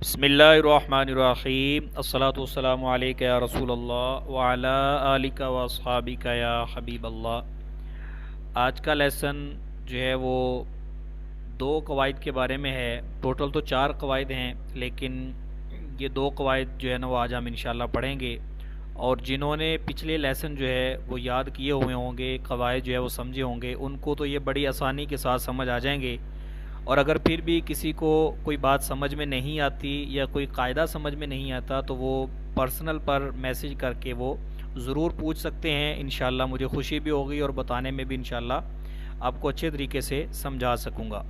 بسم اللہ الرحمن الرحیم الصلاۃ والسلام علیک یا رسول اللہ وعلی آلک و اصحابک یا حبیب اللہ۔ آج کا لیسن جو ہے وہ دو قواعد کے بارے میں ہے۔ ٹوٹل تو چار قواعد ہیں، لیکن یہ دو قواعد جو ہے نا وہ آج ہم انشاءاللہ پڑھیں گے، اور جنہوں نے پچھلے لیسن جو ہے وہ یاد کیے ہوئے ہوں گے، قواعد جو ہے وہ سمجھے ہوں گے، ان کو تو یہ بڑی آسانی کے ساتھ سمجھ آ جائیں گے۔ اور اگر پھر بھی کسی کو کوئی بات سمجھ میں نہیں آتی یا کوئی قاعدہ سمجھ میں نہیں آتا تو وہ پرسنل پر میسج کر کے وہ ضرور پوچھ سکتے ہیں۔ انشاءاللہ مجھے خوشی بھی ہوگی اور بتانے میں بھی انشاءاللہ آپ کو اچھے طریقے سے سمجھا سکوں گا۔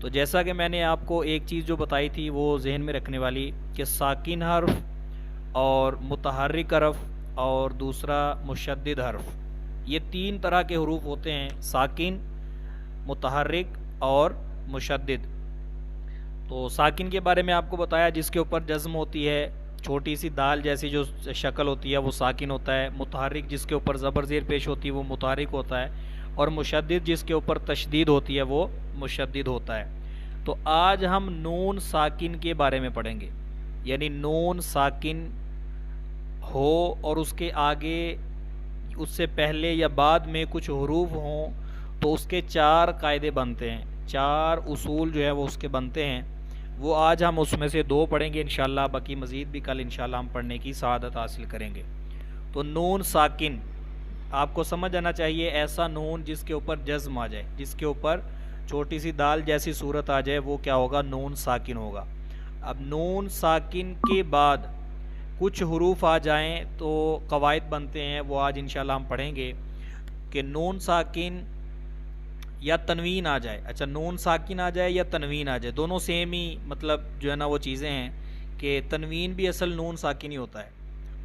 تو جیسا کہ میں نے آپ کو ایک چیز جو بتائی تھی وہ ذہن میں رکھنے والی، کہ ساکن حرف اور متحرک حرف اور دوسرا مشدد حرف، یہ تین طرح کے حروف ہوتے ہیں: ساکن، متحرک اور مشدد۔ تو ساکن کے بارے میں آپ کو بتایا جس کے اوپر جزم ہوتی ہے، چھوٹی سی دال جیسی جو شکل ہوتی ہے وہ ساکن ہوتا ہے۔ متحرک جس کے اوپر زبر زیر پیش ہوتی ہے وہ متحرک ہوتا ہے، اور مشدد جس کے اوپر تشدید ہوتی ہے وہ مشدد ہوتا ہے۔ تو آج ہم نون ساکن کے بارے میں پڑھیں گے، یعنی نون ساکن ہو اور اس کے آگے، اس سے پہلے یا بعد میں کچھ حروف ہوں تو اس کے چار قاعدے بنتے ہیں، چار اصول جو ہے وہ اس کے بنتے ہیں۔ وہ آج ہم اس میں سے دو پڑھیں گے انشاءاللہ، باقی مزید بھی کل انشاءاللہ ہم پڑھنے کی سعادت حاصل کریں گے۔ تو نون ساکن آپ کو سمجھ آنا چاہیے، ایسا نون جس کے اوپر جزم آ جائے، جس کے اوپر چھوٹی سی دال جیسی صورت آ جائے، وہ کیا ہوگا؟ نون ساکن ہوگا۔ اب نون ساکن کے بعد کچھ حروف آ جائیں تو قواعد بنتے ہیں، وہ آج انشاءاللہ ہم پڑھیں گے کہ نون ساکن یا تنوین آ جائے۔ اچھا، نون ساکن آ جائے یا تنوین آ جائے، دونوں سیم ہی مطلب جو ہے نا وہ چیزیں ہیں، کہ تنوین بھی اصل نون ساکن ہی ہوتا ہے۔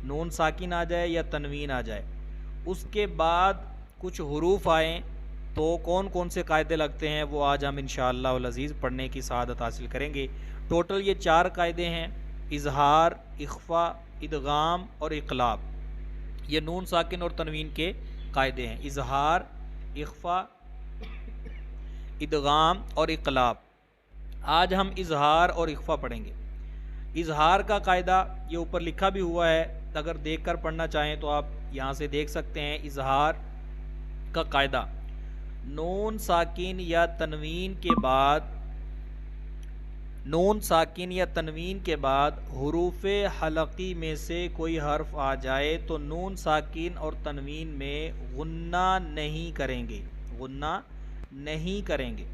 نون ساکن آ جائے یا تنوین آ جائے، اس کے بعد کچھ حروف آئیں تو کون کون سے قاعدے لگتے ہیں وہ آج ہم انشاءاللہ العزیز پڑھنے کی سعادت حاصل کریں گے۔ ٹوٹل یہ چار قاعدے ہیں: اظہار، اخفا، ادغام اور اقلاب۔ یہ نون ساکن اور تنوین کے قاعدے ہیں: اظہار، اخفا، ادغام اور اقلاب۔ آج ہم اظہار اور اخفا پڑھیں گے۔ اظہار کا قاعدہ یہ اوپر لکھا بھی ہوا ہے، اگر دیکھ کر پڑھنا چاہیں تو آپ یہاں سے دیکھ سکتے ہیں۔ اظہار کا قاعدہ: نون ساکن یا تنوین کے بعد، نون ساکن یا تنوین کے بعد حروف حلقی میں سے کوئی حرف آ جائے تو نون ساکن اور تنوین میں غنہ نہیں کریں گے، غنہ نہیں کریں گے۔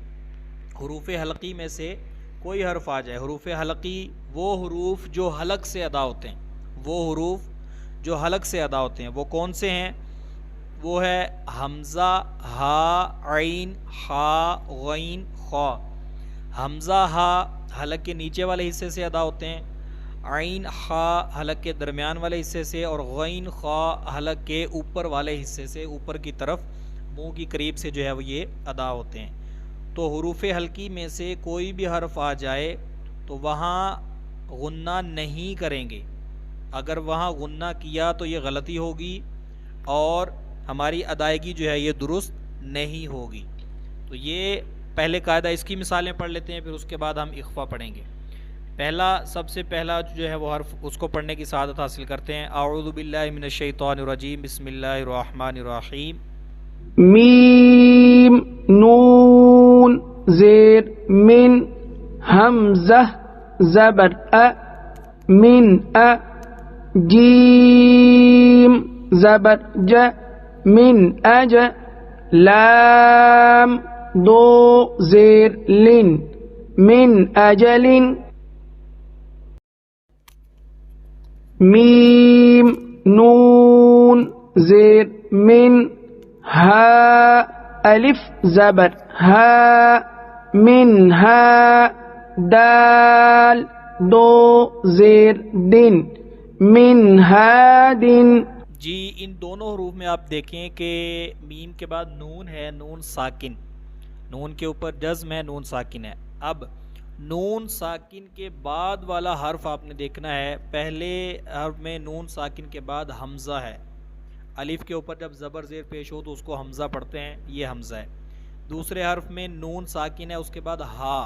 حروف حلقی میں سے کوئی حرف آ جائے، حروف حلقی وہ حروف جو حلق سے ادا ہوتے ہیں، وہ حروف جو حلق سے ادا ہوتے ہیں وہ کون سے ہیں؟ وہ ہے حمزہ، ہا، عین، ہا، غین، خا۔ حمزہ، ہا حلق کے نیچے والے حصے سے ادا ہوتے ہیں، عین، خا حلق کے درمیان والے حصے سے، اور غین، خا حلق کے اوپر والے حصے سے، اوپر کی طرف منہ کی قریب سے جو ہے وہ یہ ادا ہوتے ہیں۔ تو حروف حلقی میں سے کوئی بھی حرف آ جائے تو وہاں غنہ نہیں کریں گے۔ اگر وہاں غنہ کیا تو یہ غلطی ہوگی اور ہماری ادائیگی جو ہے یہ درست نہیں ہوگی۔ تو یہ پہلے قاعدہ، اس کی مثالیں پڑھ لیتے ہیں، پھر اس کے بعد ہم اخفا پڑھیں گے۔ پہلا، سب سے پہلا جو ہے وہ حرف، اس کو پڑھنے کی سعادت حاصل کرتے ہیں۔ اعوذ باللہ من الشیطان الرجیم، بسم اللہ الرحمن الرحیم۔ میم، نون زیر من، حمزہ زبر من جیم زبر من اج، لام دو زیر لن من اجل، میم، نون زیر من، ہا الف زبر ہا من ہا، دال دو زیر دن من ہادن۔ جی، ان دونوں حروف میں آپ دیکھیں کہ میم کے بعد نون ہے، نون ساکن، نون کے اوپر جزم ہے، نون ساکن ہے۔ اب نون ساکن کے بعد والا حرف آپ نے دیکھنا ہے، پہلے حرف میں نون ساکن کے بعد حمزہ ہے، الف کے اوپر جب زبر زیر پیش ہو تو اس کو حمزہ پڑھتے ہیں، یہ حمزہ ہے۔ دوسرے حرف میں نون ساکن ہے، اس کے بعد ہا،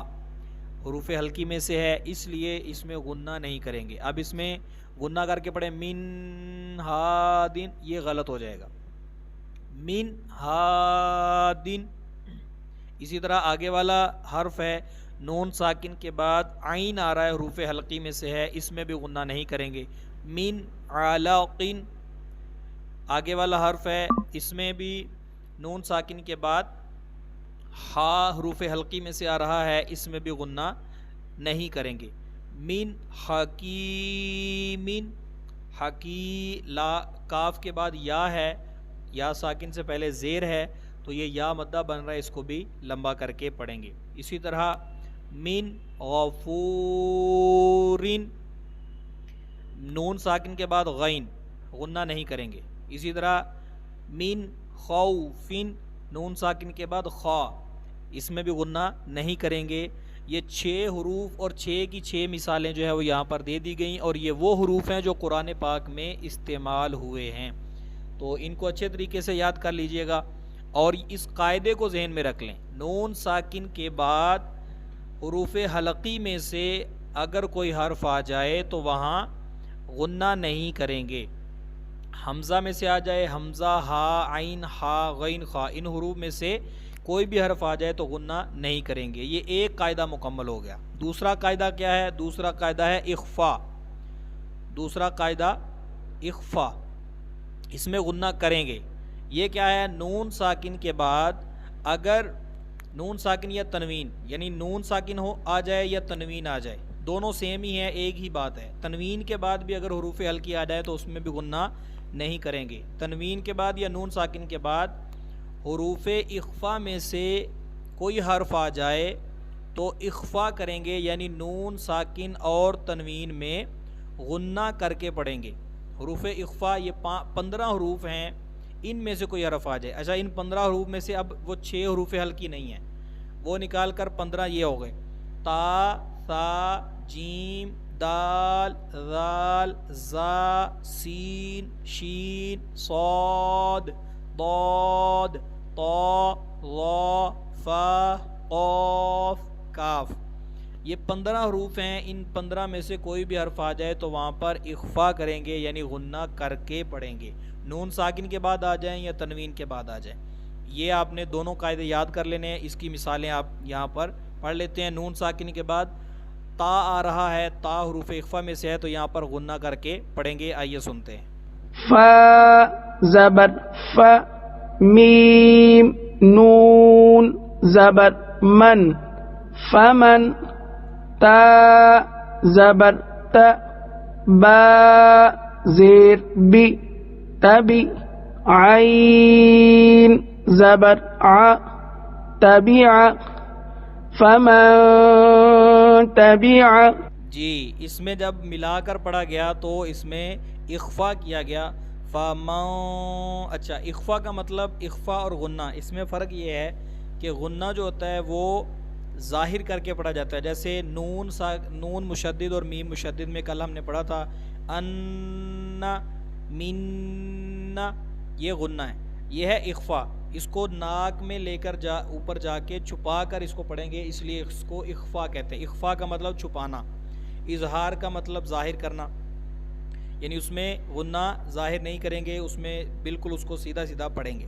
حروف حلقی میں سے ہے، اس لیے اس میں غنہ نہیں کریں گے۔ اب اس میں غنہ کر کے پڑھیں من ہادن، یہ غلط ہو جائے گا، من ہادن۔ اسی طرح آگے والا حرف ہے نون ساکن کے بعد عین آ رہا ہے، حروف حلقی میں سے ہے، اس میں بھی غنہ نہیں کریں گے، من علاقن۔ آگے والا حرف ہے، اس میں بھی نون ساکن کے بعد ہا حروف حلقی میں سے آ رہا ہے، اس میں بھی غنہ نہیں کریں گے، من حکیمن۔ حکی لا کاف کے بعد یا ہے، یا ساکن سے پہلے زیر ہے تو یہ یا مدہ بن رہا ہے، اس کو بھی لمبا کر کے پڑھیں گے۔ اسی طرح من غفورن، نون ساکن کے بعد غین، غنہ نہیں کریں گے۔ اسی طرح من خوفن، نون ساکن کے بعد خا، اس میں بھی غنہ نہیں کریں گے۔ یہ 6 حروف اور 6 کی 6 مثالیں جو ہے وہ یہاں پر دے دی گئیں، اور یہ وہ حروف ہیں جو قرآن پاک میں استعمال ہوئے ہیں، تو ان کو اچھے طریقے سے یاد کر لیجئے گا اور اس قاعدے کو ذہن میں رکھ لیں۔ نون ساکن کے بعد حروف حلقی میں سے اگر کوئی حرف آ جائے تو وہاں غنہ نہیں کریں گے۔ حمزہ میں سے آ جائے، حمزہ، ہا، عین، ہا، غین، خا، ان حروف میں سے کوئی بھی حرف آ جائے تو غنہ نہیں کریں گے۔ یہ ایک قاعدہ مکمل ہو گیا۔ دوسرا قاعدہ کیا ہے؟ دوسرا قاعدہ ہے اخفا۔ دوسرا قاعدہ اخفا، اس میں غنہ کریں گے۔ یہ کیا ہے؟ نون ساکن کے بعد اگر نون ساکن یا تنوین، یعنی نون ساکن ہو آ جائے یا تنوین آ جائے، دونوں سیم ہی ہیں، ایک ہی بات ہے۔ تنوین کے بعد بھی اگر حروف حلقی آ جائے تو اس میں بھی غنہ نہیں کریں گے۔ تنوین کے بعد یا نون ساکن کے بعد حروف اخفا میں سے کوئی حرف آ جائے تو اخفا کریں گے، یعنی نون ساکن اور تنوین میں غنہ کر کے پڑھیں گے۔ حروف اخفا یہ 15 حروف ہیں، ان میں سے کوئی حرف آ جائے۔ اچھا، ان 15 حروف میں سے اب وہ 6 حروف حلقی نہیں ہیں، وہ نکال کر 15 یہ ہو گئے، تا، ثا، جیم، دال، ذال، زا، سین، شین، صاد، ضاد، طا، ظا، فا، قاف، کاف۔ یہ 15 حروف ہیں، ان 15 میں سے کوئی بھی حرف آ جائے تو وہاں پر اخفا کریں گے، یعنی غنہ کر کے پڑھیں گے، نون ساکن کے بعد آ جائیں یا تنوین کے بعد آ جائیں۔ یہ آپ نے دونوں قاعدے یاد کر لینے ہیں۔ اس کی مثالیں آپ یہاں پر پڑھ لیتے ہیں۔ نون ساکن کے بعد تا آ رہا ہے، تا حروف اخفا میں سے ہے تو یہاں پر غنہ کر کے پڑھیں گے۔ آئیے سنتے ہیں۔ فا زبر ف، میم نون زبر من، فمن، تا زبر ت، با زیر بی، تبی، عین زبر ع، تبع، فمن تبع۔ جی، اس میں جب ملا کر پڑھا گیا تو اس میں اخفا کیا گیا، فمن۔ اچھا، اخفا کا مطلب اخفا اور غنہ، اس میں فرق یہ ہے کہ غنہ جو ہوتا ہے وہ ظاہر کر کے پڑھا جاتا ہے، جیسے نون مشدد اور میم مشدد میں کل ہم نے پڑھا تھا ان، من، یہ غنہ ہے۔ یہ ہے اخفا، اس کو ناک میں لے کر اوپر جا کے چھپا کر اس کو پڑھیں گے، اس لیے اس کو اخفا کہتے ہیں۔ اخفا کا مطلب چھپانا، اظہار کا مطلب ظاہر کرنا، یعنی اس میں غنہ ظاہر نہیں کریں گے، اس میں بالکل اس کو سیدھا سیدھا پڑھیں گے۔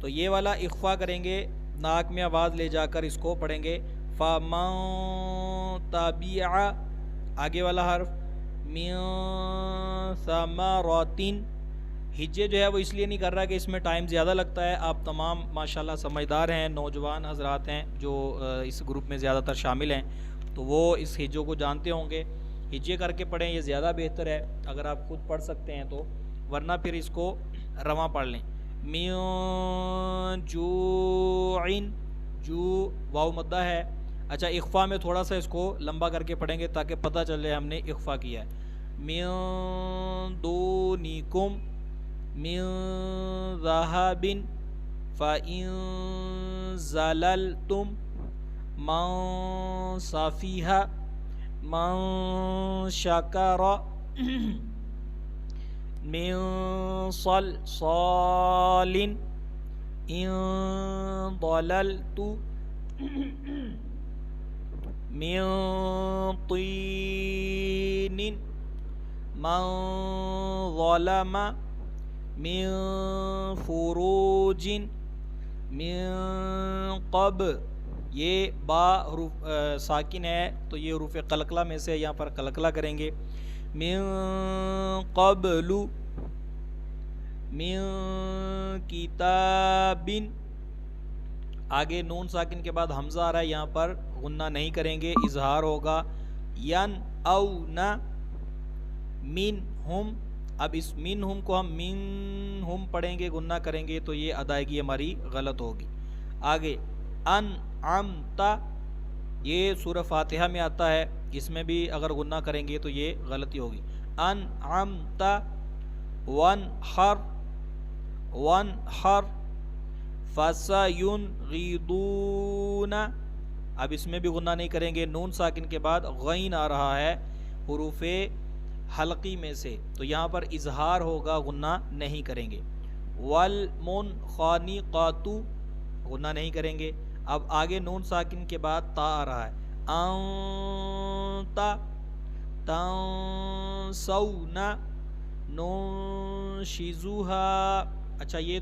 تو یہ والا اخفا کریں گے، ناک میں آواز لے جا کر اس کو پڑھیں گے، فَمَن تَبِعَ۔ آگے والا حرف مِن ثَمَرَاتٍ، ہجے جو ہے وہ اس لیے نہیں کر رہا کہ اس میں ٹائم زیادہ لگتا ہے۔ آپ تمام ماشاءاللہ سمجھدار ہیں، نوجوان حضرات ہیں جو اس گروپ میں زیادہ تر شامل ہیں، تو وہ اس ہجوں کو جانتے ہوں گے۔ ہجے کر کے پڑھیں، یہ زیادہ بہتر ہے اگر آپ خود پڑھ سکتے ہیں تو، ورنہ پھر اس کو رواں پڑھ لیں۔ من جوع، جو واو مدہ ہے۔ اچھا، اخفا میں تھوڑا سا اس کو لمبا کر کے پڑھیں گے تاکہ پتہ چلے ہم نے اخفا کیا ہے۔ من دونکم من ذہب فإن زللتم، من صفیحہ، من شکر، من صلصال ان ضللت، من طين من ظلم من فروج من قب. یہ با حروف ساکن ہے تو یہ حروف قلقلہ میں سے یہاں پر قلقلہ کریں گے. من قبل من کتاب. آگے نون ساکن کے بعد حمزہ آ رہا ہے, یہاں پر غنہ نہیں کریں گے, اظہار ہوگا. ین او نا من ہم. اب اس من ہم کو ہم من ہم پڑھیں گے, غنہ کریں گے تو یہ ادائیگی ہماری غلط ہوگی. آگے ان عمتا, یہ سورہ فاتحہ میں آتا ہے, اس میں بھی اگر غنہ کریں گے تو یہ غلطی ہوگی. ان عمتا ون حر فَسَيُنْغِضُونَ. اب اس میں بھی غنہ نہیں کریں گے, نون ساکن کے بعد غین آ رہا ہے حروف حلقی میں سے, تو یہاں پر اظہار ہوگا, غنہ نہیں کریں گے. وَالْمُنْخَنِقَاتُ, غنہ نہیں کریں گے. اب آگے نون ساکن کے بعد تا آ رہا ہے. أَنْتَ تَنْسَوْنَ نُنْشِزُهَا. اچھا یہ تو